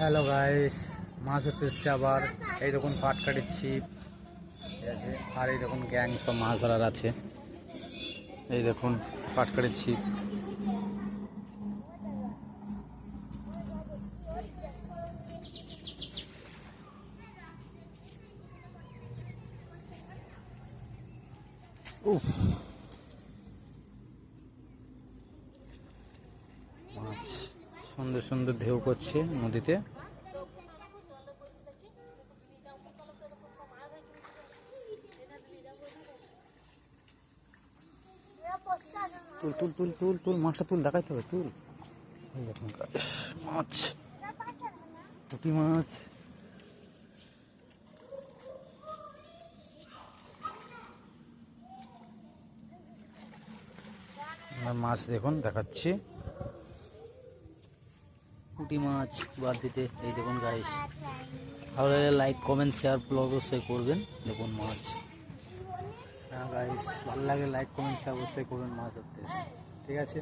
Hello guys, মাছ ধরতে এসছে আবার। এই দেখুন পাটকাঠির ছিপ, ঠিক আছে। আর এই দেখুন গ্যাং সব মাছ ধরার আছে। এই দেখুন পাটকাঠির ছিপ। উফ, মাছ সুন্দর সুন্দর ঢেউ করছে নদীতে। তুল তুল তুল তুল তুল মাছটা তুল, দেখাইতে হবে, তুল। এই দেখুন মাছ, পুঁটি মাছ। মাছ দেখুন দেখাচ্ছি, পুঁটি মাছ বাদ দিতে। এই দেখুন গাইস, ভালো লাগলে লাইক কমেন্ট শেয়ার অবশ্যই করবেন। দেখুন মাছ, হ্যাঁ গাইস, ভালো লাগে লাইক কমেন্ট শেয়ার অবশ্যই করবেন মাছ ধরতে, ঠিক আছে।